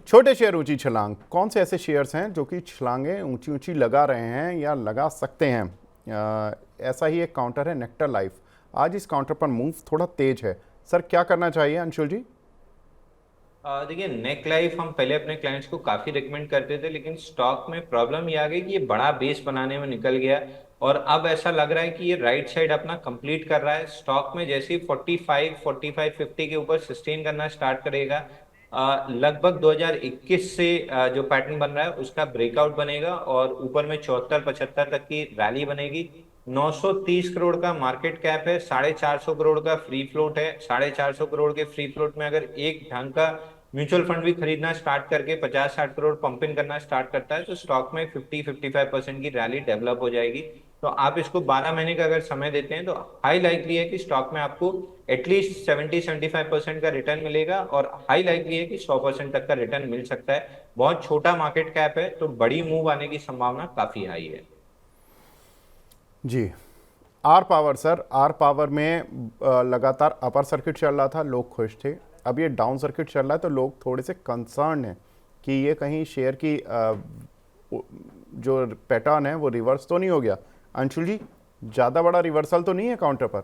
छोटे शेयर ऊंची छलांग, कौन से ऐसे शेयर्स हैं जो कि छलांगें ऊंची ऊंची लगा रहे हैं या लगा सकते हैं? ऐसा ही एक काउंटर है नेक्टर लाइफ। आज इस काउंटर पर मूव थोड़ा तेज है। सर क्या करना चाहिए अंशुल जी? देखिए, नेक लाइफ हम पहले अपने क्लाइंट्स को काफी रिकमेंड करते थे, लेकिन स्टॉक में प्रॉब्लम ये आ गई कि ये बड़ा बेस बनाने में निकल गया। और अब ऐसा लग रहा है कि ये राइट साइड अपना कंप्लीट कर रहा है। स्टॉक में जैसे ही 45 50 के ऊपर सस्टेन करना स्टार्ट करेगा, लगभग 2021 से जो पैटर्न बन रहा है उसका ब्रेकआउट बनेगा और ऊपर में 74 75 तक की रैली बनेगी। 930 करोड़ का मार्केट कैप है, 450 करोड़ का फ्री फ्लोट है। 450 करोड़ के फ्री फ्लोट में अगर एक ढंग का म्यूचुअल फंड भी खरीदना स्टार्ट करके 50 60 करोड़ पंप इन करना स्टार्ट करता है, तो स्टॉक में 50 55% की रैली डेवलप हो जाएगी। तो आप इसको 12 महीने का अगर समय देते हैं तो हाई लाइकली है कि स्टॉक में आपको एटलीस्ट 70 75% का रिटर्न मिलेगा, और हाई लाइकली है कि 100% तक का रिटर्न मिल सकता है। बहुत छोटा मार्केट कैप है तो बड़ी मूव आने की संभावना काफी हाई है। जी। R power sir, R power में लगातार अपर सर्किट चल रहा था, लोग खुश थे। अब ये डाउन सर्किट चल रहा है तो लोग थोड़े से कंसर्न हैं कि ये कहीं शेयर की जो पैटर्न है वो रिवर्स तो नहीं हो गया। अंशुल जी, ज़्यादा बड़ा रिवर्सल तो नहीं है काउंटर पर?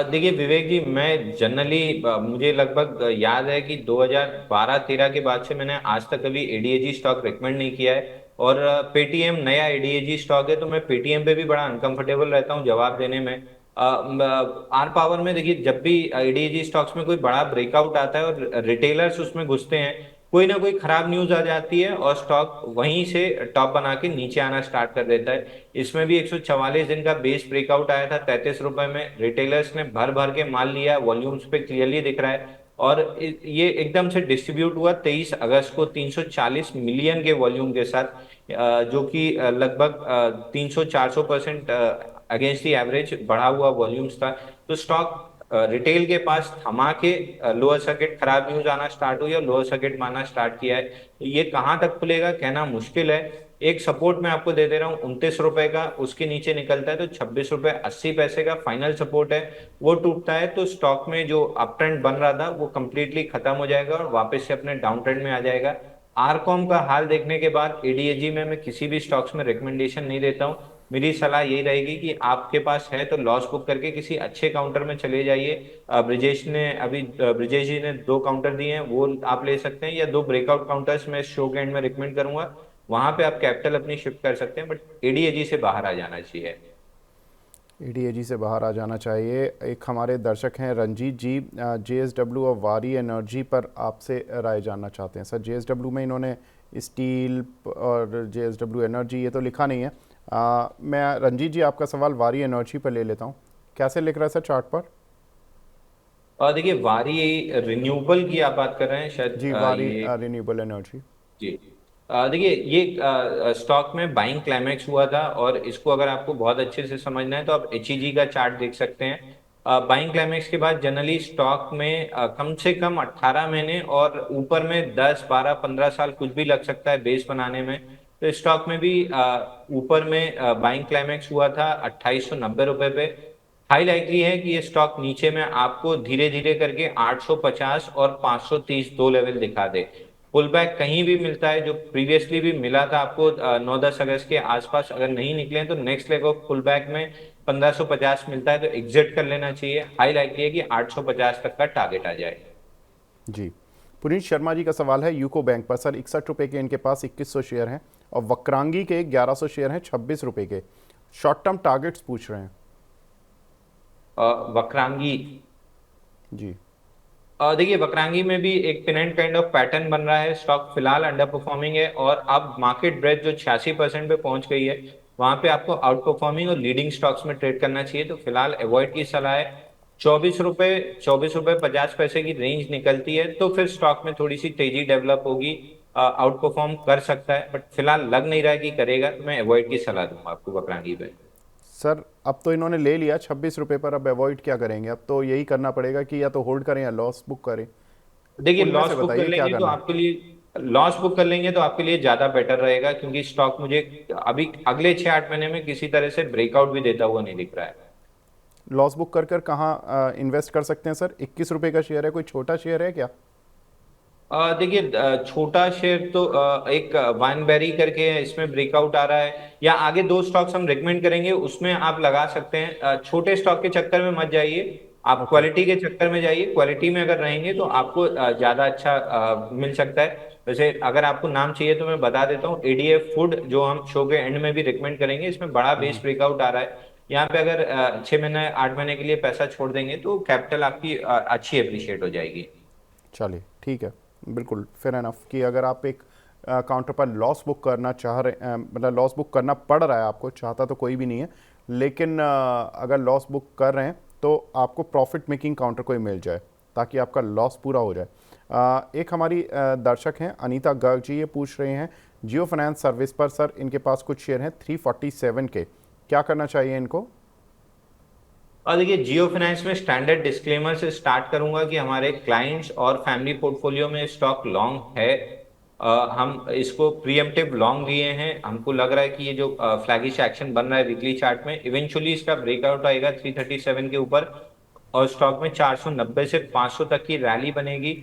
देखिए विवेक जी, मैं जनरली मुझे लगभग याद है कि 2012 13 के बाद से मैंने आज तक कभी एडीएजी स्टॉक रिकमेंड नहीं किया है। और पेटीएम नया एडीएजी स्टॉक है तो मैं पेटीएम पे भी बड़ा अनकंफर्टेबल रहता हूँ जवाब देने में। आर पावर में देखिए, जब भी एडीएजी स्टॉक्स में कोई बड़ा ब्रेकआउट आता है और रिटेलर्स उसमें घुसते हैं, कोई ना कोई खराब न्यूज आ जाती है और स्टॉक वहीं से टॉप बना के नीचे आना स्टार्ट कर देता है। इसमें भी 144 दिन का बेस ब्रेकआउट आया था 33 रुपए में। रिटेलर्स ने भर भर के माल लिया, वॉल्यूम्स पे क्लियरली दिख रहा है। और ये एकदम से डिस्ट्रीब्यूट हुआ 23 अगस्त को 340 मिलियन के वॉल्यूम के साथ, जो कि लगभग 300 400% अगेंस्ट दी एवरेज बढ़ा हुआ वॉल्यूम्स था। तो स्टॉक रिटेल के पास थमा के लोअर सर्किट खराब न्यूज आना स्टार्ट हुई और लोअर सर्किट मारना स्टार्ट किया है। तो ये कहाँ तक खुलेगा कहना मुश्किल है। एक सपोर्ट मैं आपको दे दे रहा हूँ 29 रुपए का, उसके नीचे निकलता है तो 26 रुपए 80 पैसे का फाइनल सपोर्ट है। वो टूटता है तो स्टॉक में जो अप ट्रेंड बन रहा था वो कंप्लीटली खत्म हो जाएगा और वापस से अपने डाउन ट्रेंड में आ जाएगा। आरकॉम का हाल देखने के बाद एडीएजी में मैं किसी भी स्टॉक्स में रिकमेंडेशन नहीं देता हूँ। मेरी सलाह यही रहेगी कि आपके पास है तो लॉस बुक करके किसी अच्छे काउंटर में चले जाइए। ब्रिजेश जी ने 2 काउंटर दिए हैं, वो आप ले सकते हैं, या 2 ब्रेकआउट काउंटर्स मैं शो के एंड में रिकमेंड करूंगा। वहां पे आप कैपिटल अपनी शिफ्ट कर सकते हैं, बट एडीएजी से बाहर आ जाना चाहिए। एडीएजी से बाहर आ जाना चाहिए। एक हमारे दर्शक हैं रंजीत जी, जेएसडब्ल्यू और वारी एनर्जी पर आपसे राय जानना चाहते हैं। सर, जेएसडब्ल्यू में इन्होंने स्टील और जेएसडब्ल्यू एनर्जी ये तो लिखा नहीं है। मैं रंजीत जी आपका सवाल वारी एनर्जी पर ले लेता हूँ। कैसे लिख रहा है सर चार्ट पर? और देखिए, वारी रिन्यूएबल की आप बात कर रहे हैं शायद, जी, वारी ये। Renewable energy. जी। देखिए, ये स्टॉक में बाइंग क्लाइमेक्स हुआ था, और इसको अगर आपको बहुत अच्छे से समझना है तो आप एचईजी का चार्ट देख सकते हैं। बाइंग क्लाइमेक्स के बाद जनरली स्टॉक में कम से कम 18 महीने और ऊपर में 10 12 15 साल कुछ भी लग सकता है बेस बनाने में। तो स्टॉक में भी ऊपर में बाइंग क्लाइमेक्स हुआ था 2890 रुपए पे। हाई लाइकली है कि ये स्टॉक नीचे में आपको धीरे धीरे करके 850 और 530 दो लेवल दिखा दे। पुल बैक कहीं भी मिलता है, जो प्रीवियसली भी मिला था आपको 9 10 अगस्त के आसपास, अगर नहीं निकले हैं तो next leg of pull back में 1550 मिलता है तो एग्जिट कर लेना चाहिए। हाई लाइकली है कि 850 तक का टारगेट आ जाए। जी। पुनीत शर्मा जी का सवाल है यूको बैंक पर। सर, 61 रुपये के इनके पास 2100 शेयर हैं और वक्रांगी के 1100 शेयर हैं 26 रुपये के। शॉर्ट टर्म टारगेट्स पूछ रहे हैं। वक्रांगी। जी। देखिए, वक्रांगी में भी एक पिनेंट काइंड ऑफ पैटर्न बन रहा है। स्टॉक फिलहाल अंडर परफॉर्मिंग है, और अब मार्केट ब्रेथ जो 86% पे पहुंच गई है, वहां पे आपको आउट परफॉर्मिंग और लीडिंग स्टॉक्स में ट्रेड करना चाहिए। तो फिलहाल अवॉइड की सलाह है। 24 रुपए 50 पैसे की रेंज निकलती है तो फिर स्टॉक में थोड़ी सी तेजी डेवलप होगी, आउट परफॉर्म कर सकता है, बट फिलहाल लग नहीं रहा है कि करेगा, तो मैं अवॉइड की सलाह दूंगा आपको वक्रांगी पे। सर, अब तो इन्होंने ले लिया 26 रुपये पर, अब अवॉइड क्या करेंगे? अब तो यही करना पड़ेगा कि या तो होल्ड करें या लॉस बुक करें। देखिए, उनमें से बताइए क्या करना है। लॉस बुक कर लेंगे तो आपके लिए ज्यादा बेटर रहेगा, क्योंकि स्टॉक मुझे अभी अगले 6 8 महीने में किसी तरह से ब्रेकआउट भी देता हुआ नहीं दिख रहा है। लॉस बुक कर कर कहाँ इन्वेस्ट कर सकते हैं सर? 21 रुपये का शेयर है, कोई छोटा शेयर है क्या? देखिए, छोटा शेयर तो एक वाइनबेरी करके है, इसमें ब्रेकआउट आ रहा है, या आगे दो स्टॉक्स हम रेकमेंड करेंगे, उसमें आप लगा सकते हैं। छोटे स्टॉक के चक्कर में मत जाइए, आप ओके। क्वालिटी के चक्कर में जाइए। क्वालिटी में अगर रहेंगे तो आपको ज्यादा अच्छा मिल सकता है। वैसे अगर आपको नाम चाहिए तो मैं बता देता हूँ, एडीएफ फूड, जो हम शो के एंड में भी रिकमेंड करेंगे, इसमें बड़ा बेस ब्रेकआउट आ रहा है। यहाँ पे अगर 6 महीने 8 महीने के लिए पैसा छोड़ देंगे तो कैपिटल आपकी अच्छी अप्रिशिएट हो जाएगी। चलिए ठीक है, बिल्कुल फेयर एनफ कि अगर आप एक काउंटर पर लॉस बुक करना चाह रहे मतलब लॉस बुक करना पड़ रहा है आपको, चाहता तो कोई भी नहीं है, लेकिन अगर लॉस बुक कर रहे हैं तो आपको प्रॉफिट मेकिंग काउंटर कोई मिल जाए ताकि आपका लॉस पूरा हो जाए। एक हमारी दर्शक हैं अनीता गर्ग जी, ये पूछ रहे हैं जियो फाइनेंस सर्विस पर सर इनके पास कुछ शेयर हैं 347 के, क्या करना चाहिए इनको? और देखिए, जियो फाइनेंस में स्टैंडर्ड डिस्क्लेमर से स्टार्ट करूंगा कि हमारे क्लाइंट्स और फैमिली पोर्टफोलियो में स्टॉक लॉन्ग है। हम इसको प्रीएम्प्टिव लॉन्ग लिए हैं। हमको लग रहा है कि ये जो फ्लैगिश एक्शन बन रहा है वीकली चार्ट में, इवेंचुअली इसका ब्रेकआउट आएगा 337 के ऊपर, और स्टॉक में 490 से 500 तक की रैली बनेगी।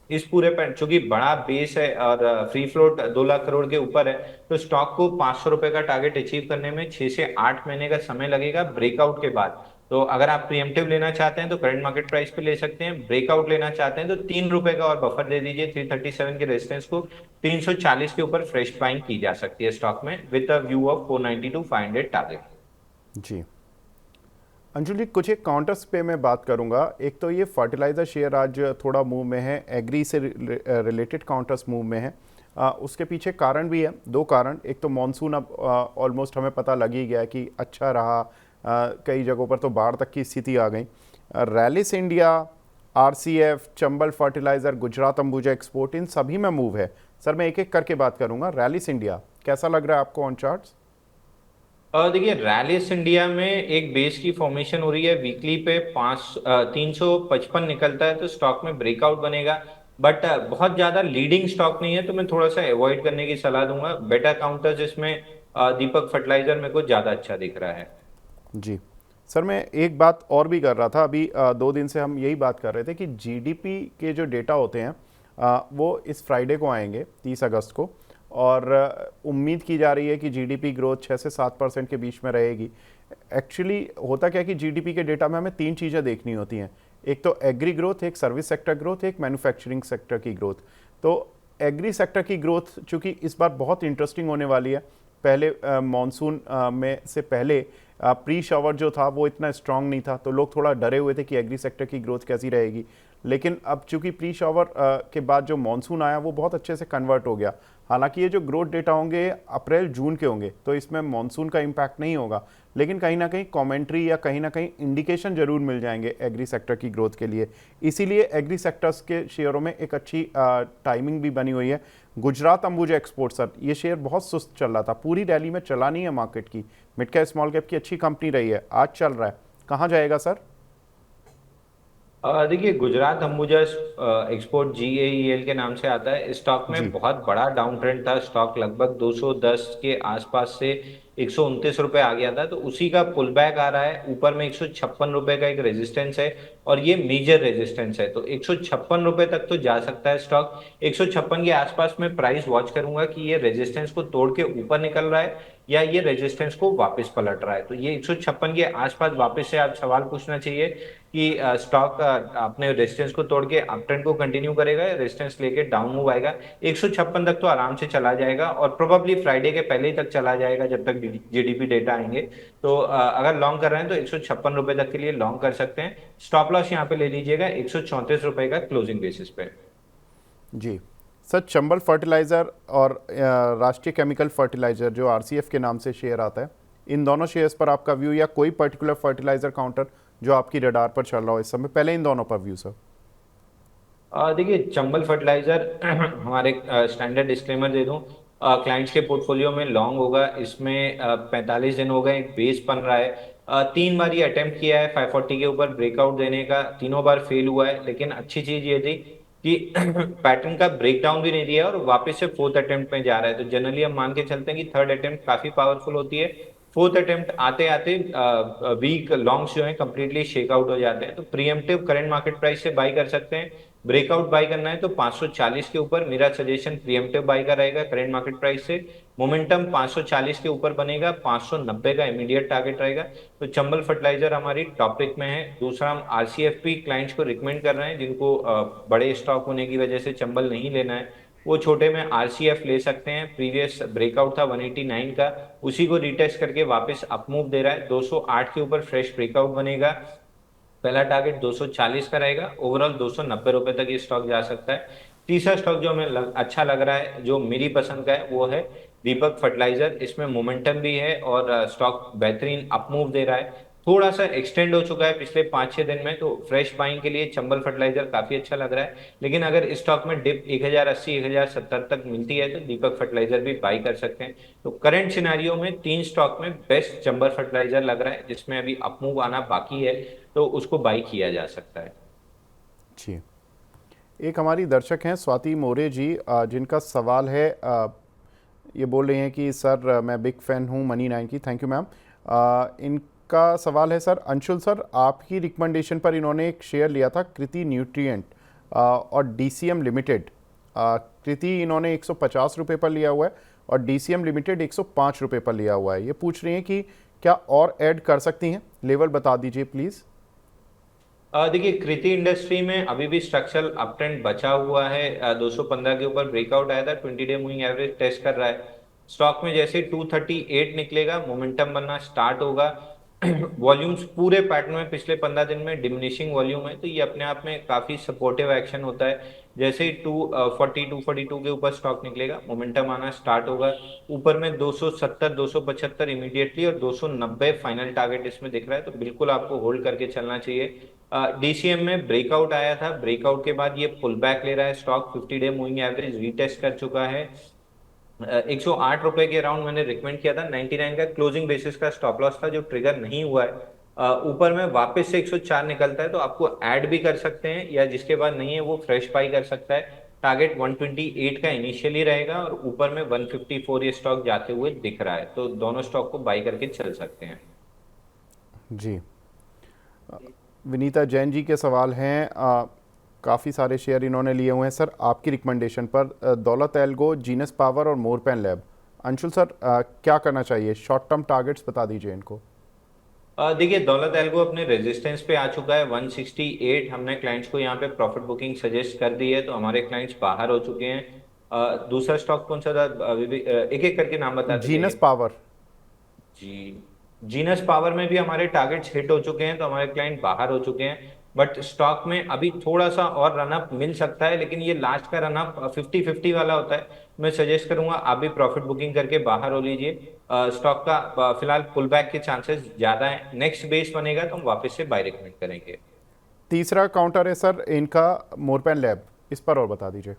इस पूरे पर चूंकि बड़ा बेस है और फ्री फ्लोट 2 लाख करोड़ के ऊपर है, तो स्टॉक को 500 रुपए का टारगेट अचीव करने में 6 से 8 महीने का समय लगेगा ब्रेकआउट के बाद। तो अगर आप प्रीएम्प्टिव लेना चाहते हैं तो करंट मार्केट प्राइस पे ले सकते हैं, ब्रेकआउट लेना चाहते हैं तो 3 रुपए का और बफर दे दीजिए 337 के रेजिस्टेंस को। 340 के ऊपर फ्रेश बाइंग की जा सकती है स्टॉक में, with a view of 490 to 500 target. जी अंजुल जी, कुछ एक काउंटर्स पे मैं बात करूंगा। एक तो ये फर्टिलाइज़र शेयर आज थोड़ा मूव में है, एग्री से रिलेटेड काउंटर्स मूव में है। उसके पीछे कारण भी है, दो कारण। एक तो मॉनसून अब ऑलमोस्ट हमें पता लग ही गया है कि अच्छा रहा, कई जगहों पर तो बाढ़ तक की स्थिति आ गई। Rallis India, RCF, Chambal fertiliser, Gujarat Ambuja export, इन सभी में मूव है। सर मैं एक एक करके बात करूंगा। रैलिस इंडिया कैसा लग रहा है आपको ऑन चार्ट्स? और देखिए, रैलिस इंडिया में एक बेस की फॉर्मेशन हो रही है वीकली पे, 355 निकलता है तो स्टॉक में ब्रेकआउट बनेगा। बट बहुत ज्यादा लीडिंग स्टॉक नहीं है, तो मैं थोड़ा सा अवॉइड करने की सलाह दूंगा। बेटर काउंटर्स इसमें दीपक फर्टिलाइजर मेरे को ज्यादा अच्छा दिख रहा है। जी सर, मैं एक बात और भी कर रहा था अभी, 2 दिन से हम यही बात कर रहे थे कि जीडीपी के जो डेटा होते हैं वो इस फ्राइडे को आएंगे 30 अगस्त को, और उम्मीद की जा रही है कि जीडीपी ग्रोथ 6 से 7% के बीच में रहेगी। एक्चुअली होता क्या है कि जीडीपी के डेटा में हमें तीन चीज़ें देखनी होती हैं, एक तो एग्री ग्रोथ, एक सर्विस सेक्टर ग्रोथ, एक मैन्युफैक्चरिंग सेक्टर की ग्रोथ। तो एग्री सेक्टर की ग्रोथ चूँकि इस बार बहुत इंटरेस्टिंग होने वाली है। पहले मॉनसून में से पहले प्री शावर जो था वो इतना स्ट्रांग नहीं था, तो लोग थोड़ा डरे हुए थे कि एग्री सेक्टर की ग्रोथ कैसी रहेगी। लेकिन अब चूंकि प्री शावर के बाद जो मॉनसून आया वो बहुत अच्छे से कन्वर्ट हो गया। हालांकि ये जो ग्रोथ डेटा होंगे अप्रैल जून के होंगे, तो इसमें मॉनसून का इम्पैक्ट नहीं होगा, लेकिन कहीं ना कहीं कमेंट्री या कहीं ना कहीं इंडिकेशन जरूर मिल जाएंगे एग्री सेक्टर की ग्रोथ के लिए। इसीलिए एग्री सेक्टर्स के शेयरों में एक अच्छी टाइमिंग भी बनी हुई है। गुजरात अंबुजा एक्सपोर्ट सर, ये शेयर बहुत सुस्त चल रहा था, पूरी रैली में चला नहीं है मार्केट की, मिड कैप स्मॉल कैप की अच्छी कंपनी रही है, आज चल रहा है, कहाँ जाएगा सर? देखिए, गुजरात अंबुजा एक्सपोर्ट जीएईएल के नाम से आता है। स्टॉक में जी। बहुत बड़ा डाउन ट्रेंड था, स्टॉक लगभग 210 के आसपास से 129 रुपए आ गया था, तो उसी का पुल बैक आ रहा है। ऊपर में 156 रुपए का एक रेजिस्टेंस है, और ये मेजर रेजिस्टेंस है, तो 156 रुपए तक तो जा सकता है स्टॉक। 156 के आसपास में प्राइस वॉच करूंगा कि ये रेजिस्टेंस को तोड़ के ऊपर निकल रहा है या ये रेजिस्टेंस को वापस पलट रहा है। तो ये 156 के आसपास वापस से आप सवाल पूछना चाहिए कि स्टॉक अपने रेजिस्टेंस को तोड़ के अप ट्रेंड को कंटिन्यू करेगा या रेजिस्टेंस लेके डाउन मूव आएगा। 156 तक तो आराम से चला जाएगा, और प्रोबेबली फ्राइडे के पहले ही तक चला जाएगा जब तक जीडीपी डेटा आएंगे। तो अगर लॉन्ग कर रहे हैं तो 156 रुपए तक के लिए लॉन्ग कर सकते हैं। स्टॉप लॉस यहाँ पे ले लीजिएगा 134 रुपए का क्लोजिंग बेसिस पे। जी सर, चंबल फर्टिलाइज़र और राष्ट्रीय केमिकल फर्टिलाइज़र जो आरसीएफ के नाम से शेयर आता है, इन दोनों शेयर्स पर आपका व्यू, या कोई पर्टिकुलर फर्टिलाइज़र काउंटर जो आपकी रडार पर चल रहा हो इस समय, पहले इन दोनों पर व्यू सर। देखिए, चंबल फर्टिलाइजर हमारे स्टैंडर्ड डिस्क्लेमर दे दूं, क्लाइंट्स के पोर्टफोलियो में लॉन्ग होगा। इसमें 45 दिन हो गए, एक बेस बन रहा है। 3 बार ये अटेम्प्ट किया है 540 के ऊपर ब्रेकआउट देने का, तीनों बार फेल हुआ है। लेकिन अच्छी चीज ये थी कि पैटर्न का ब्रेकडाउन भी नहीं दिया और वापस से फोर्थ अटेम्प्ट में जा रहा है। तो जनरली हम मान के चलते हैं कि थर्ड अटेम्प्ट काफी पावरफुल होती है। फोर्थ अटेम्प्ट आते आते वीक लॉन्ग्स जो है कंप्लीटली शेक आउट हो जाते हैं। तो प्रीएम्प्टिव करंट मार्केट प्राइस से बाई कर सकते हैं। ब्रेकआउट बाय करना है तो 540 के ऊपर मेरा सजेशन प्रीएम्प्टिव बाय का रहेगा करंट मार्केट प्राइस से। मोमेंटम 540 के ऊपर बनेगा, 590 का इमीडिएट टारगेट रहेगा। तो चंबल फर्टिलाइजर हमारी टॉपिक में है। दूसरा, हम आरसीएफपी क्लाइंट्स को रिकमेंड कर रहे हैं जिनको बड़े स्टॉक होने की वजह से चंबल नहीं लेना है, वो छोटे में आरसीएफ ले सकते हैं। प्रीवियस ब्रेकआउट था 189 का, उसी को रिटेस्ट करके वापस अपमूव दे रहा है। 208 के ऊपर फ्रेश ब्रेकआउट बनेगा, पहला टारगेट 240 का रहेगा। ओवरऑल 290 रुपए तक ये स्टॉक जा सकता है। तीसरा स्टॉक जो हमें अच्छा लग रहा है, जो मेरी पसंद का है, वो है दीपक फर्टिलाइजर। इसमें मोमेंटम भी है और स्टॉक बेहतरीन अपमूव दे रहा है। थोड़ा सा एक्सटेंड हो चुका है पिछले 5-6 दिन में, तो फ्रेश बाइंग के लिए चंबल फर्टिलाइजर काफी अच्छा लग रहा है। लेकिन अगर इस स्टॉक में डिप 1080 1070 तक मिलती है तो दीपक फर्टिलाइजर भी बाई कर सकते हैं। तो करंट सिनारियो में 3 स्टॉक में बेस्ट चंबल फर्टिलाइजर लग रहा है, जिसमें अभी अपमूव आना बाकी है, तो उसको बाई किया जा सकता है। जी, एक हमारी दर्शक हैं स्वाति मोरे जी, जिनका सवाल है, ये बोल रही हैं कि सर मैं बिग फ़ैन हूँ मनी 9 की। Thank you ma'am. इनका सवाल है सर, अंशुल सर आपकी रिकमेंडेशन पर इन्होंने एक शेयर लिया था कृति न्यूट्रिएंट और डीसीएम लिमिटेड। कृति इन्होंने 150 रुपये पर लिया हुआ है और डीसीएम लिमिटेड 105 रुपये पर लिया हुआ है। ये पूछ रही हैं कि क्या और ऐड कर सकती हैं, लेवल बता दीजिए प्लीज़। देखिए, कृति इंडस्ट्री में अभी भी स्ट्रक्चरल अप ट्रेंड बचा हुआ है। 215 के ऊपर ब्रेकआउट आया था, 20 डे मूविंग एवरेज टेस्ट कर रहा है। स्टॉक में जैसे 238 निकलेगा, मोमेंटम बनना स्टार्ट होगा। वॉल्यूम्स पूरे पैटर्न में पिछले 15 दिन में डिमिनिशिंग वॉल्यूम है, तो ये अपने आप में काफी सपोर्टिव एक्शन होता है। जैसे ही 242 के ऊपर स्टॉक निकलेगा, मोमेंटम आना स्टार्ट होगा। ऊपर में 270 275 इमीडिएटली और 290 फाइनल टारगेट इसमें दिख रहा है, तो बिल्कुल आपको होल्ड करके चलना चाहिए। डीसीएम में ब्रेकआउट आया था, ब्रेकआउट के बाद ये पुल बैक ले रहा है stock. 50 day moving average retest कर चुका है। 108 रुपए के अराउंड मैंने रिकमेंड किया था, 99 का क्लोजिंग बेसिस का स्टॉप लॉस था जो ट्रिगर नहीं हुआ है। ऊपर में वापस से 104 निकलता है तो आपको ऐड भी कर सकते हैं, या जिसके बाद नहीं है वो फ्रेश बाई कर सकता है। टारगेट 128 का इनिशियली रहेगा और ऊपर में 154 ये स्टॉक जाते हुए दिख रहा है, तो दोनों स्टॉक को बाई करके चल सकते हैं। जी, विनीता जैन जी के सवाल हैं, काफ़ी सारे शेयर इन्होंने लिए हुए हैं सर आपकी रिकमेंडेशन पर, दौलत एल्गो, जीनस पावर और मोरपेन लैब। अंशुल सर क्या करना चाहिए, शॉर्ट टर्म टारगेट्स बता दीजिए इनको। देखिए, दौलत एल्गो अपने रेजिस्टेंस पे आ चुका है 168। हमने क्लाइंट्स को यहाँ पे प्रॉफिट बुकिंग सजेस्ट कर दी है, तो हमारे क्लाइंट्स बाहर हो चुके हैं। दूसरा स्टॉक कौन सा था? एक एक करके नाम बताते जीनस जाइए। पावर। जी, जीनस पावर में भी हमारे टारगेट्स हिट हो चुके हैं, तो हमारे क्लाइंट बाहर हो चुके हैं। बट स्टॉक में अभी थोड़ा सा और रनअप मिल सकता है, लेकिन ये लास्ट का रनअप 50-50 वाला होता है। मैं सजेस्ट करूंगा आप भी प्रॉफिट बुकिंग करके बाहर हो लीजिए। स्टॉक का फिलहाल पुल बैक के चांसेस ज्यादा हैं। नेक्स्ट बेस बनेगा तो हम वापस से बाय रिकमेंड करेंगे। तीसरा काउंटर है सर इनका मोरपेन लैब, इस पर और बता दीजिए।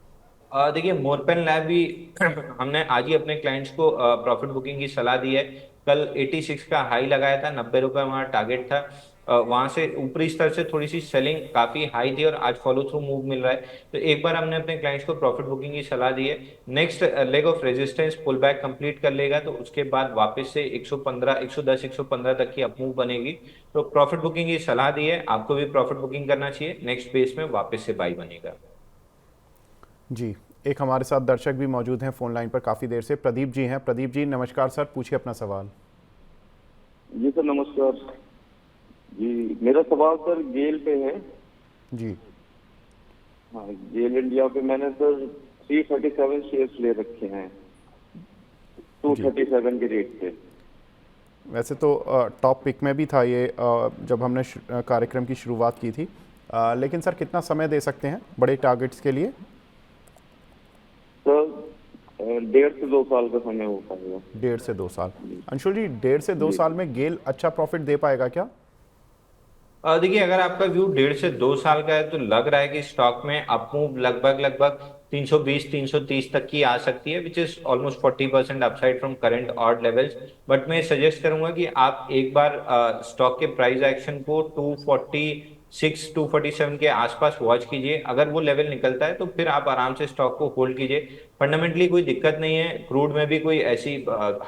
देखिए, मोरपेन लैब भी हमने आज ही अपने क्लाइंट्स को प्रॉफिट बुकिंग की सलाह दी है। कल 86 का हाई लगाया था, 90 रुपए हमारा टारगेट था। वहां से ऊपरी स्तर से थोड़ी सी सेलिंग काफी हाई थी और आज फॉलो थ्रू मूव मिल रहा है, तो एक बार हमने अपने क्लाइंट्स को प्रॉफिट बुकिंग की सलाह दी है। Next leg of resistance pull back complete कर लेगा तो उसके बाद वापस से 115 110 115 तक की अपमूव बनेगी। तो प्रॉफिट बुकिंग की सलाह दी है, आपको भी प्रॉफिट बुकिंग करना चाहिए। नेक्स्ट बेस में वापस से बाई बनेगा। जी, एक हमारे साथ दर्शक भी मौजूद हैं फ़ोन लाइन पर काफ़ी देर से, प्रदीप जी हैं। प्रदीप जी नमस्कार सर, पूछिए अपना सवाल। जी सर नमस्कार जी। मेरा सवाल सर गेल पे है। जी। हाँ, गेल इंडिया पे मैंने सर 337 शेयर्स ले रखे हैं 237 के रेट पे। वैसे तो टॉप पिक में भी था ये जब हमने कार्यक्रम की शुरुआत की थी, लेकिन सर कितना समय दे सकते हैं बड़े टारगेट्स के लिए? सर 1.5 से 2 साल का समय होता है। 1.5 से 2 साल। अंशुल जी, 1.5 से 2 साल में गेल अच्छा प्रॉफिट दे पाएगा क्या? देखिए, अगर आपका व्यू 1.5 से 2 साल का है तो लग रहा है कि स्टॉक में अपमूव लगभग लगभग 320 330 तक की आ सकती है, which is almost 40% upside from current odd levels. But मैं सजेस्ट करूंगा कि आप एक बार स्टॉक के प्राइस एक्शन को 247 के आसपास वॉच कीजिए। अगर वो लेवल निकलता है तो फिर आप आराम से स्टॉक को होल्ड कीजिए। फंडामेंटली कोई दिक्कत नहीं है, क्रूड में भी कोई ऐसी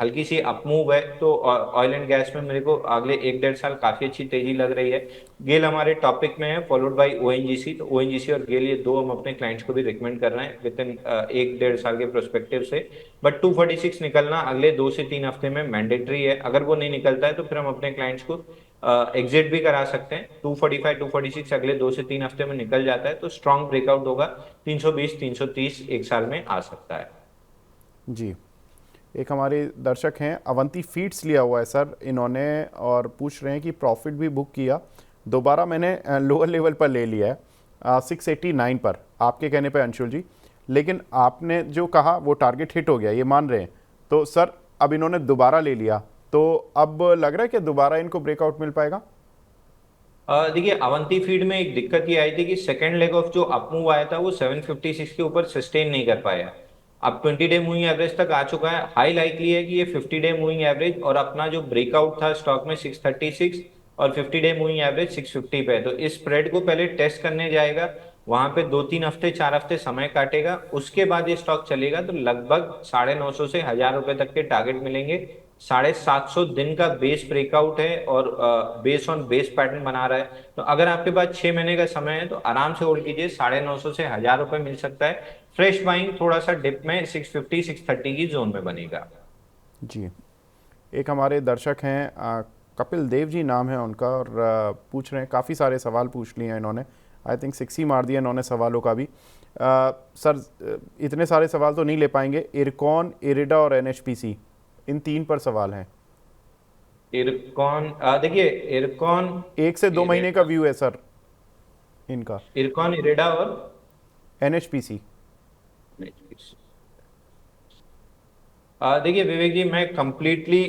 हल्की सी अपमूव है, तो ऑयल एंड गैस में मेरे को अगले 1-1.5 साल काफी अच्छी तेजी लग रही है। गेल हमारे टॉपिक में है, फॉलोड बाय ओएनजीसी। तो ओएनजीसी और गेल, ये दो हम अपने क्लाइंट्स को भी रिकमेंड कर रहे हैं विद इन 1-1.5 साल के प्रोस्पेक्टिव से। बट 246 निकलना अगले 2 से 3 हफ्ते में मैंडेटरी है। अगर वो नहीं निकलता है तो फिर हम अपने क्लाइंट्स को एग्जिट भी करा सकते हैं। 245 246 अगले 2 से 3 हफ्ते में निकल जाता है तो स्ट्रॉन्ग ब्रेकआउट होगा। 320 330 एक साल में आ सकता है। जी, एक हमारे दर्शक हैं, अवंती फीड्स लिया हुआ है सर इन्होंने, और पूछ रहे हैं कि प्रॉफिट भी बुक किया, दोबारा मैंने लोअर लेवल पर ले लिया है 689 पर, आपके कहने पे अंशुल जी, लेकिन आपने जो कहा वो टारगेट हिट हो गया, ये मान रहे हैं। तो सर अब इन्होंने दोबारा ले लिया, तो अब लग रहा है कि दोबारा इनको ब्रेकआउट मिल पाएगा? देखिए, अवंती फीड में एक दिक्कत ये आई थी कि सेकंड लेग ऑफ जो अपमूव आया था वो 756 के ऊपर सस्टेन नहीं कर पाया। अब 20 डे मूविंग एवरेज तक आ चुका है। हाई लाइकली है कि ये 50 डे मूविंग एवरेज और अपना जो ब्रेकआउट था स्टॉक में 636 और 50 डे मूविंग एवरेज 650 पे है, तो इस स्प्रेड को पहले टेस्ट करने जाएगा। वहां पे 2-3 हफ्ते 4 हफ्ते समय काटेगा, उसके बाद ये स्टॉक चलेगा। तो लगभग 950 से 1000 रुपए तक के टारगेट मिलेंगे। 750 दिन का बेस ब्रेकआउट है और बेस ऑन बेस पैटर्न बना रहा है। तो अगर आपके पास 6 महीने का समय है तो आराम से होल्ड कीजिए। 950 से 1000 रुपए मिल सकता है। फ्रेश बाइंग थोड़ा सा डिप में 650 630 की जोन में बनेगा। जी, एक हमारे दर्शक हैं कपिल देव जी नाम है उनका, और पूछ रहे हैं, काफ़ी सारे सवाल पूछ लिए हैं इन्होंने, आई थिंक 6 ही मार दिया इन्होंने सवालों का भी। सर इतने सारे सवाल तो नहीं ले पाएंगे, इरकॉन, इरिडा और एनएचपीसी, इन 3 पर सवाल हैं। इरकॉन, देखिए इरकॉन 1 से 2 महीने का व्यू है सर इनका। इरकॉन, इरेडा और एनएचपीसी। देखिए विवेक जी, मैं कंप्लीटली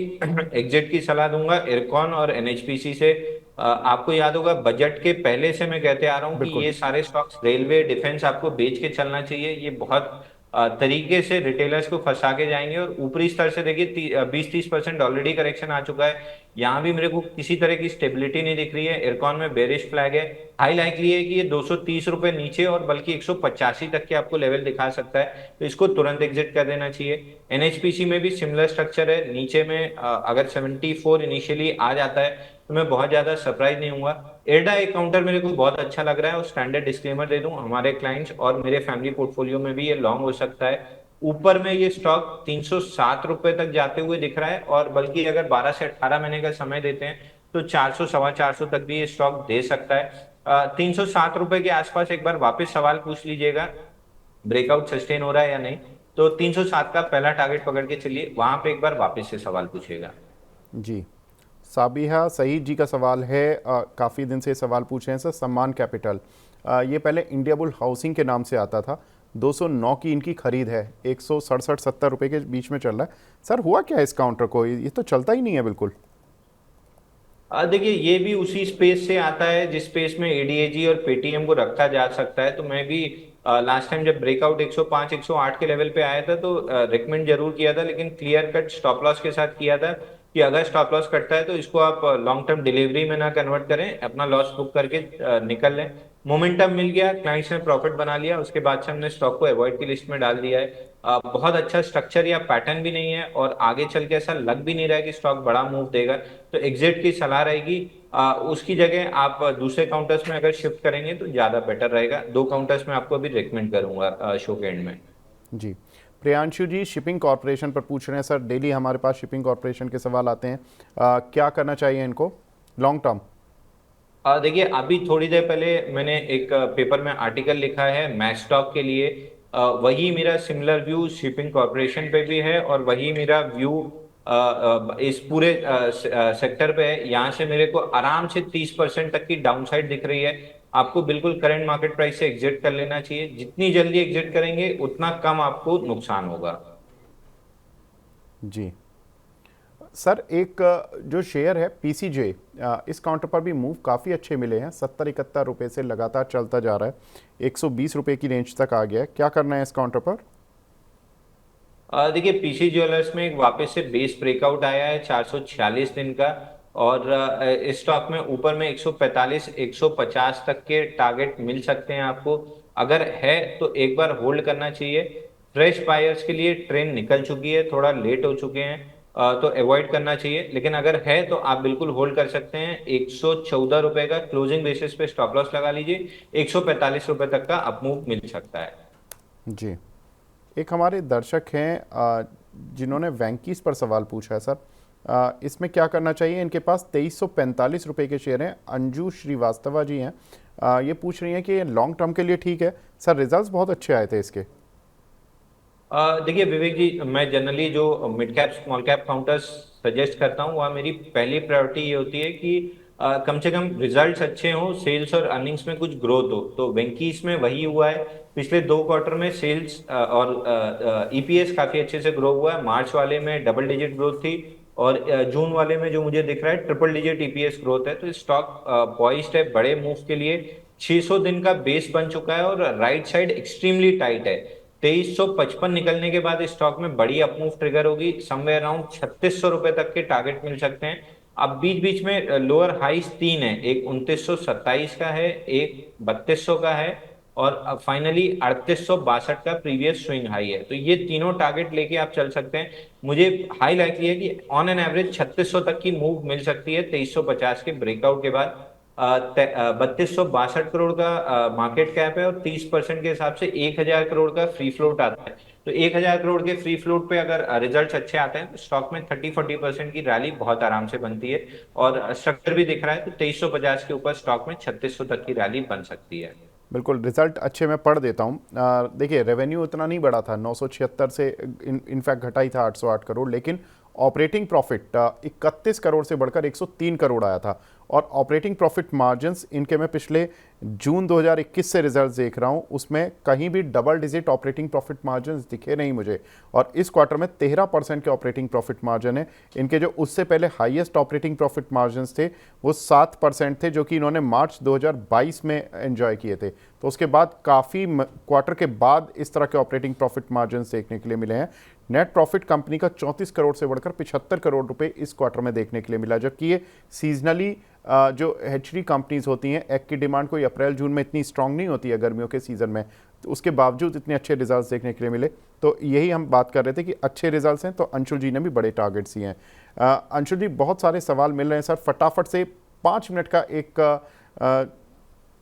एग्जिट की सलाह दूंगा इरकॉन और एनएचपीसी से। आपको याद होगा बजट के पहले से मैं कहते आ रहा हूँ कि बिल्कुल। ये सारे स्टॉक्स, रेलवे, डिफेंस आपको बेच के चलना चाहिए। ये बहुत तरीके से रिटेलर्स को फंसा के जाएंगे। और ऊपरी स्तर से देखिए 20-30% ऑलरेडी करेक्शन आ चुका है। यहाँ भी मेरे को किसी तरह की स्टेबिलिटी नहीं दिख रही है। इरकॉन में बेरिश फ्लैग है। हाई लाइकली है कि ये 230 रुपए नीचे और बल्कि 185 तक के आपको लेवल दिखा सकता है, तो इसको तुरंत एग्जिट कर देना चाहिए। एनएचपीसी में भी सिमिलर स्ट्रक्चर है। नीचे में अगर 74 इनिशियली आ जाता है तो मैं बहुत ज्यादा सरप्राइज नहीं हूँ। एडा एक काउंटर मेरे को बहुत अच्छा लग रहा है। और स्टैंडर्ड डिस्क्लेमर दे दूं, हमारे क्लाइंट्स और मेरे फैमिली पोर्टफोलियो में भी ये लॉन्ग हो सकता है। ऊपर में ये स्टॉक 307 रुपए तक जाते हुए दिख रहा है, और बल्कि अगर 12 से 18 महीने का समय देते हैं तो 400 450 तक भी ये स्टॉक दे सकता है। 307 रुपए के आसपास एक बार वापस सवाल पूछ लीजिएगा, ब्रेकआउट सस्टेन हो रहा है या नहीं। तो 307 का पहला टारगेट पकड़ के चलिए, वहां पे एक बार वापस से सवाल पूछिएगा। जी, साबिहा सईद जी का सवाल है, काफ़ी दिन से सवाल पूछ रहे हैं सर, सम्मान कैपिटल, ये पहले इंडिया बुल हाउसिंग के नाम से आता था, 209 की इनकी खरीद है, 167-70 रुपये के बीच में चल रहा है सर, हुआ क्या इस काउंटर को? ये तो चलता ही नहीं है बिल्कुल। देखिए, ये भी उसी स्पेस से आता है जिस स्पेस में एडीएजी और पेटीएम को रखा जा सकता है। तो मैं भी लास्ट टाइम जब ब्रेकआउट 105 108 के लेवल पे आया था तो रिकमेंड जरूर किया था, लेकिन क्लियर कट स्टॉप लॉस के साथ किया था कि अगर स्टॉप लॉस कटता है तो इसको आप लॉन्ग टर्म डिलीवरी में ना कन्वर्ट करें, अपना लॉस बुक करके निकल लें। मोमेंटम मिल गया, क्लाइंट्स ने प्रॉफिट बना लिया, उसके बाद से हमने स्टॉक को अवॉइड की लिस्ट में डाल दिया है। बहुत अच्छा स्ट्रक्चर या पैटर्न भी नहीं है और आगे चल के ऐसा लग भी नहीं रहा है कि स्टॉक बड़ा मूव देगा। तो एग्जिट की सलाह रहेगी। उसकी जगह आप दूसरे काउंटर्स में अगर शिफ्ट करेंगे तो ज्यादा बेटर रहेगा। 2 काउंटर्स में आपको अभी रिकमेंड करूंगा शो के एंड में। जी, प्रियांशु जी शिपिंग कॉरपोरेशन पर पूछ रहे हैं सर, डेली हमारे पास शिपिंग कॉरपोरेशन के सवाल आते हैं, क्या करना चाहिए इनको लॉन्ग टर्म? देखिए, अभी थोड़ी देर पहले मैंने एक पेपर में आर्टिकल लिखा है मैक्सटॉक के लिए। वही मेरा सिमिलर व्यू शिपिंग कॉरपोरेशन पे भी है और वही मेरा व्यू इस पूरे सेक्टर पे है। यहाँ से मेरे को आराम से 30% तक की डाउनसाइड दिख रही है। आपको बिल्कुल करंट मार्केट प्राइस से एग्जिट कर लेना चाहिए। जितनी जल्दी एग्जिट करेंगे उतना कम आपको नुकसान होगा। जी सर, एक जो शेयर है पीसीजे, इस काउंटर पर भी मूव काफ़ी अच्छे मिले हैं, 70-71 रुपये से लगातार चलता जा रहा है, 120 रुपये की रेंज तक आ गया है, क्या करना है इस काउंटर पर? देखिए, पीसी ज्वेलर्स में एक वापस से बेस ब्रेकआउट आया है 446 दिन का। और इस स्टॉक में ऊपर में 145 150 तक के टारगेट मिल सकते हैं आपको। अगर है तो एक बार होल्ड करना चाहिए। फ्रेश बायर्स के लिए ट्रेन निकल चुकी है, थोड़ा लेट हो चुके हैं, तो अवॉइड करना चाहिए। लेकिन अगर है तो आप बिल्कुल होल्ड कर सकते हैं। 114 रुपए का क्लोजिंग बेसिस पे स्टॉप लॉस लगा लीजिए। 145 रुपए तक का अपमूव मिल सकता है। जी। एक हमारे दर्शक हैं जिन्होंने वैंकीस पर सवाल पूछा है सर। इसमें क्या करना चाहिए? इनके पास 2345 रुपए के शेयर हैं। अंजू श्रीवास्तवा जी हैं, ये पूछ रही हैं कि ये लॉन्ग टर्म के लिए ठीक है। सर रिजल्ट्स बहुत अच्छे आए थे इसके। देखिए विवेक जी, मैं जनरली जो mid cap small cap counters suggest करता हूँ, वहाँ मेरी पहली प्रायोरिटी ये होती है कि कम से कम रिजल्ट्स अच्छे हों, सेल्स और अर्निंग्स में कुछ ग्रोथ हो। तो वेंकीस में वही हुआ है। पिछले 2 क्वार्टर में सेल्स और ईपीएस काफी अच्छे से ग्रो हुआ है। मार्च वाले में डबल डिजिट ग्रोथ थी, और जून वाले में जो मुझे दिख रहा है ट्रिपल डिजिट ईपीएस ग्रोथ है। तो स्टॉक पॉइज्ड है बड़े मूव के लिए। 600 दिन का बेस बन चुका है और राइट साइड एक्सट्रीमली टाइट है। 2355 निकलने के बाद स्टॉक में बड़ी अपमूव ट्रिगर होगी। समवेयर अराउंड 3600 रुपए तक के टारगेट मिल सकते हैं। अब बीच बीच में लोअर हाइस 3 है, एक 2927 का है, एक 3200 का है, और फाइनली 3862 का प्रीवियस स्विंग हाई है। तो ये तीनों टारगेट लेके आप चल सकते हैं। मुझे हाई लाइकली है कि ऑन एन एवरेज 3600 तक की मूव मिल सकती है 2350 के ब्रेकआउट के बाद। 3262 करोड़ का मार्केट कैप है, और 30% के हिसाब से 1000 करोड़ का फ्री फ्लोट आता है। तो 1000 करोड़ के फ्री फ्लोट पे अगर रिजल्ट्स अच्छे आते हैं तो स्टॉक में 30-40% की रैली बहुत आराम से बनती है। और स्ट्रक्चर भी दिख रहा है, तो 2350 के ऊपर स्टॉक में 3600 तक की रैली बन सकती है। बिल्कुल, रिजल्ट अच्छे मैं पढ़ देता हूँ। देखिए रेवेन्यू उतना नहीं बढ़ा था, 976 से इनफैक्ट घटा ही था 808 करोड़, लेकिन ऑपरेटिंग प्रॉफिट 31 करोड़ से बढ़कर 103 करोड़ आया था। और ऑपरेटिंग प्रॉफिट मार्जिन्स इनके मैं पिछले जून 2021 से रिजल्ट देख रहा हूँ, उसमें कहीं भी double digit operating profit margins दिखे नहीं मुझे। और इस क्वार्टर में 13% के ऑपरेटिंग प्रॉफिट मार्जिन है। इनके जो उससे पहले हाईएस्ट ऑपरेटिंग प्रॉफिट मार्जिन्स थे वो 7% थे, जो कि इन्होंने मार्च 2022 में एंजॉय किए थे। तो उसके बाद काफ़ी क्वार्टर के बाद इस तरह के ऑपरेटिंग प्रॉफिट मार्जिन्स देखने के लिए मिले हैं। नेट प्रॉफिट कंपनी का 34 करोड़ से बढ़कर 75 करोड़ रुपए इस क्वार्टर में देखने के लिए मिला, जबकि ये सीजनली जो एचडी कंपनीज होती हैं, एग की डिमांड कोई अप्रैल जून में इतनी स्ट्रांग नहीं होती है गर्मियों के सीज़न में, तो उसके बावजूद इतने अच्छे रिजल्ट्स देखने के लिए मिले। तो यही हम बात कर रहे थे कि अच्छे रिजल्ट्स हैं, तो अंशुल जी ने भी बड़े टारगेट्स दिए हैं। अंशुल जी, बहुत सारे सवाल मिल रहे हैं सर, फटाफट से 5 मिनट का एक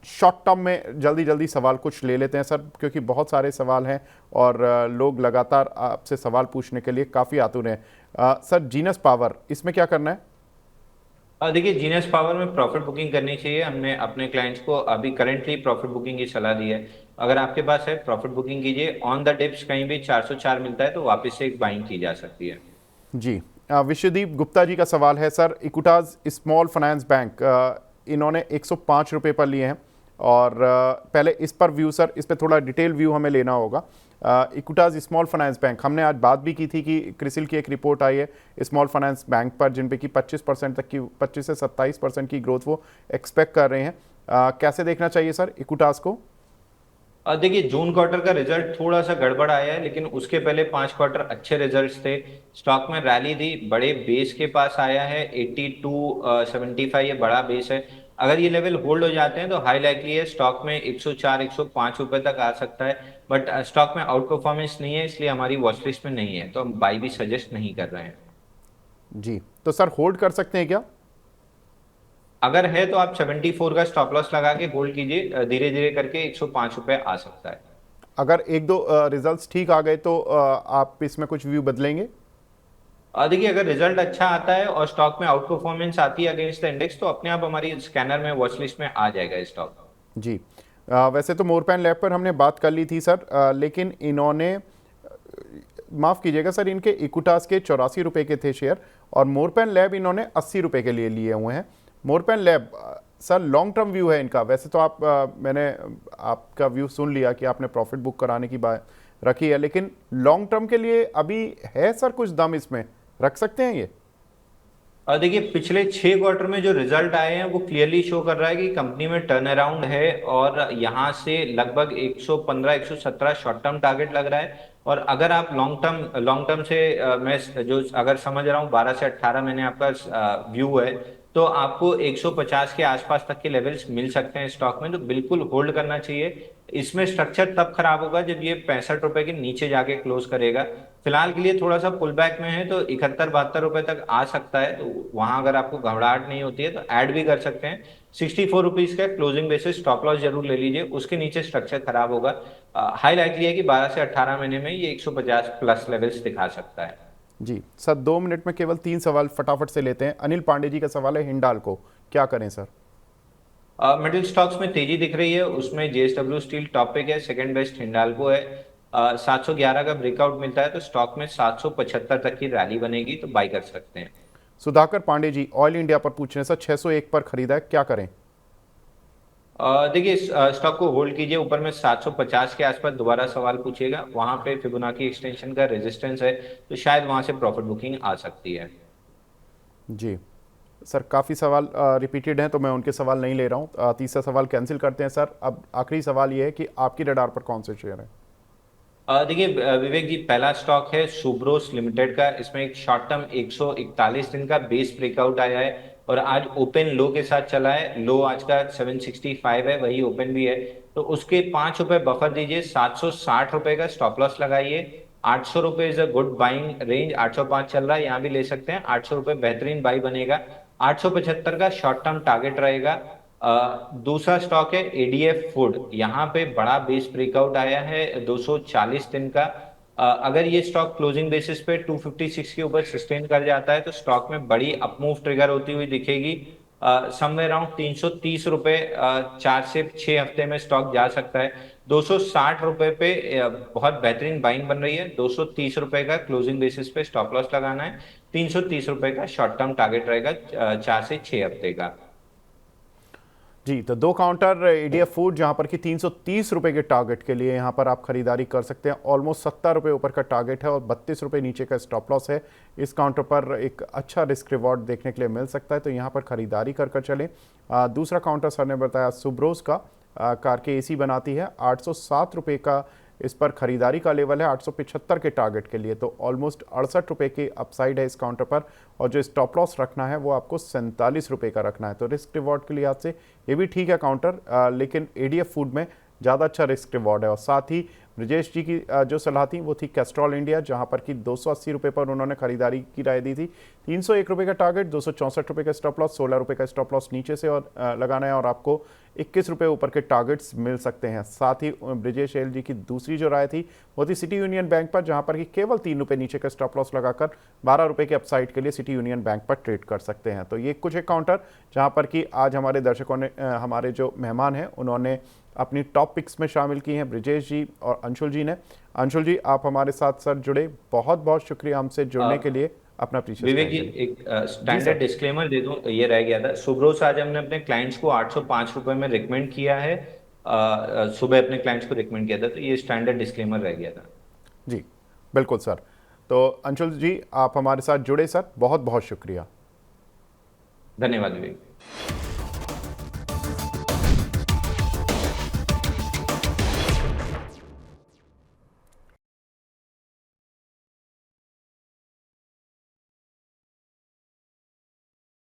शॉर्ट टर्म में जल्दी जल्दी सवाल कुछ ले लेते हैं सर, क्योंकि बहुत सारे सवाल हैं और लोग लगातार आपसे सवाल पूछने के लिए काफ़ी आतुर हैं। सर जीनस पावर, इसमें क्या करना है? देखिए जीनियस पावर में प्रॉफिट बुकिंग करनी चाहिए। हमने अपने क्लाइंट्स को अभी करंटली प्रॉफिट बुकिंग की सलाह दी है। अगर आपके पास है प्रॉफिट बुकिंग कीजिए। ऑन द डिप्स कहीं भी 404 मिलता है तो वापस से एक बाइंग की जा सकती है। जी। विश्वदीप गुप्ता जी का सवाल है sir, Equitas small finance bank, इन्होंने 105 रुपये पर लिए हैं। और पहले इस पर व्यू सर, इस पर थोड़ा डिटेल व्यू हमें लेना होगा। इक्विटाज स्मॉल फाइनेंस बैंक, हमने आज बात भी की थी कि क्रिसिल की एक रिपोर्ट आई है स्मॉल फाइनेंस बैंक पर, जिन पे कि 25% तक की 25 से 27% की ग्रोथ वो एक्सपेक्ट कर रहे हैं। कैसे देखना चाहिए सर इक्विटाज को? देखिए जून क्वार्टर का रिजल्ट थोड़ा सा गड़बड़ आया है, लेकिन उसके पहले 5 क्वार्टर अच्छे रिजल्ट्स थे। स्टॉक में रैली दी, बड़े बेस के पास आया है 8275, ये बड़ा बेस है। अगर ये लेवल होल्ड हो जाते हैं तो हाई लाइकली है स्टॉक में 104 105 रुपए तक आ सकता है। बट स्टॉक में आउट परफॉर्मेंस नहीं है, इसलिए हमारी वॉच लिस्ट में नहीं है, तो हम बाई भी सजेस्ट नहीं कर रहे हैं। जी, तो सर होल्ड कर सकते हैं क्या? अगर है तो आप 74 का स्टॉप लॉस लगा के होल्ड कीजिए। धीरे धीरे करके 105 रुपए आ सकता है। अगर एक दो रिजल्ट्स ठीक आ गए तो आप इसमें कुछ व्यू बदलेंगे? देखिए अगर रिजल्ट अच्छा आता है और स्टॉक में आउट परफॉर्मेंस आती है अगेंस्ट द इंडेक्स, तो अपने आप हमारी स्कैनर में वॉच लिस्ट में आ जाएगा स्टॉक। जी। वैसे तो मोरपैन लैब पर हमने बात कर ली थी सर, लेकिन इन्होंने माफ़ कीजिएगा सर, इनके इक्विटास के 84 रुपये के थे शेयर, और मोरपैन लैब इन्होंने 80 रुपये के लिए लिए हुए हैं। Morepen lab sir long term view है इनका। वैसे तो मैंने आपका व्यू सुन लिया कि आपने प्रॉफिट बुक कराने की बात रखी है, लेकिन लॉन्ग टर्म के लिए अभी है सर कुछ दम, इसमें रख सकते हैं ये? और देखिए पिछले 6 क्वार्टर में जो रिजल्ट आए हैं वो क्लियरली शो कर रहा है कि कंपनी में टर्न अराउंड है, और यहाँ से लगभग 115 117 शॉर्ट टर्म टारगेट लग रहा है। और अगर आप लॉन्ग टर्म से मैं जो अगर समझ रहा हूँ 12 से 18 महीने आपका व्यू है, तो आपको 150 के आसपास तक के लेवल्स मिल सकते हैं स्टॉक में, तो बिल्कुल होल्ड करना चाहिए। इसमें स्ट्रक्चर तब खराब होगा जब ये 65 रुपए के नीचे जाके क्लोज करेगा। फिलहाल के लिए थोड़ा सा पुल बैक में है, तो 71-72 रुपए तक आ सकता है, तो वहां अगर आपको घबराहट नहीं होती है तो ऐड भी कर सकते हैं। 64 रुपीज का क्लोजिंग बेसिस स्टॉप लॉस जरूर ले लीजिए, उसके नीचे स्ट्रक्चर खराब होगा। हाई लाइटली है कि 12 से 18 महीने में ये 150 प्लस लेवल्स दिखा सकता है। जी सर, 2 मिनट में केवल 3 सवाल फटाफट से लेते हैं। अनिल पांडे जी का सवाल है हिंडाल्को, क्या करें सर? मिडिल स्टॉक्स में तेजी दिख रही है, उसमें जेएसडब्ल्यू स्टील टॉप पिक है, सेकंड बेस्ट हिंडाल्को है। 711 का ब्रेकआउट मिलता है तो स्टॉक में 775 तक की रैली बनेगी, तो बाई कर सकते हैं। सुधाकर पांडे जी ऑयल इंडिया पर पूछ रहे हैं सर, 601 पर खरीदा है, क्या करें? देखिए, स्टॉक को होल्ड कीजिए, ऊपर में 750 के आसपास दोबारा सवाल पूछिएगा, वहां पे फिबोनाची एक्सटेंशन का रेजिस्टेंस है, तो शायद वहां से प्रॉफिट बुकिंग आ सकती है। जी सर, काफ़ी सवाल रिपीटेड हैं तो मैं उनके सवाल नहीं ले रहा हूँ। तीसरा सवाल कैंसिल करते हैं सर। अब आखिरी सवाल ये है कि आपकी रडार पर कौन से शेयर हैं? देखिए विवेक जी, पहला स्टॉक है सुब्रोस लिमिटेड का। इसमें एक शॉर्ट टर्म 141 दिन का बेस ब्रेकआउट आया है और आज ओपन लो के साथ चला है। लो आज का 765 है, वही ओपन भी है, तो उसके 5 रुपए बफर दीजिए। 760 रुपए का स्टॉप लॉस लगाइए। 800 रुपए is a good buying range, 805 चल रहा है, यहाँ भी ले सकते हैं। 800 रुपए बेहतरीन बाई बनेगा। 875 का शॉर्ट टर्म टारगेट रहेगा। दूसरा स्टॉक है एडीएफ फूड, यहाँ पे बड़ा बेस ब्रेकआउट आया है 240 दिन का। अगर ये स्टॉक क्लोजिंग बेसिस पे 256 के ऊपर सस्टेन कर जाता है तो स्टॉक में बड़ी अपमूव ट्रिगर होती हुई दिखेगी। समवेयर अराउंड 330 रुपए 4 से 6 हफ्ते में स्टॉक जा सकता है। 260 रुपए पे बहुत बेहतरीन बाइंग बन रही है। 230 रुपए का क्लोजिंग बेसिस पे स्टॉप लॉस लगाना है। 330 रुपए का शॉर्ट टर्म टारगेट रहेगा 4 से 6 हफ्ते का। जी, तो 2 काउंटर एडीएफ फूड जहां पर कि 330 रुपए के टारगेट के लिए यहां पर आप खरीदारी कर सकते हैं। ऑलमोस्ट 70 रुपए ऊपर का टारगेट है और 32 रुपए नीचे का स्टॉप लॉस है। इस काउंटर पर एक अच्छा रिस्क रिवॉर्ड देखने के लिए मिल सकता है, तो यहां पर खरीदारी कर चलें। दूसरा काउंटर सर ने बताया सुब्रोस का, कार के एसी बनाती है। 807 रुपये का इस पर खरीदारी का लेवल है 875 के टारगेट के लिए, तो ऑलमोस्ट 68 रुपये की अपसाइड है इस काउंटर पर। और जो स्टॉप लॉस रखना है वो आपको 47 रुपये का रखना है, तो रिस्क रिवॉर्ड के लिहाज से ये भी ठीक है काउंटर। लेकिन एडीएफ फूड में ज़्यादा अच्छा रिस्क रिवॉर्ड है। और साथ ही ब्रजेश जी की जो सलाह थी वो थी कैस्ट्रॉल इंडिया, जहां पर कि 280 रुपये पर उन्होंने खरीदारी की राय दी थी। 301 रुपये का टारगेट, 264 रुपये का स्टॉप लॉस, 16 रुपये का स्टॉप लॉस नीचे से और लगाना है, और आपको 21 रुपये ऊपर के टारगेट्स मिल सकते हैं। साथ ही ब्रजेश एल जी की दूसरी जो राय थी वो थी सिटी यूनियन बैंक पर, जहां पर कि केवल 3 रुपये नीचे का स्टॉप लॉस लगाकर 12 रुपये के अपसाइड के लिए सिटी यूनियन बैंक पर ट्रेड कर सकते हैं। तो ये कुछ एक काउंटर जहां पर कि आज हमारे दर्शकों ने, हमारे जो मेहमान हैं उन्होंने अपनी टॉप पिक्स में शामिल की हैं, ब्रजेश जी और अंशुल जी ने। अंशुल जी, आप हमारे साथ सर जुड़े, बहुत बहुत शुक्रिया हमसे जुड़ने के लिए, अपना प्रीशियस विवेक जी, एक स्टैंडर्ड डिस्क्लेमर दे दूं, ये रह गया था। सुब्रोस आज हमने अपने क्लाइंट्स को 805 रुपए में रिकमेंड किया है। सुबह अपने क्लाइंट्स को रिकमेंड किया था, तो ये स्टैंडर्ड डिस्क्लेमर रह गया था। जी बिल्कुल सर। तो अंशुल जी, आप हमारे साथ जुड़े सर, बहुत बहुत शुक्रिया। धन्यवाद विवेक।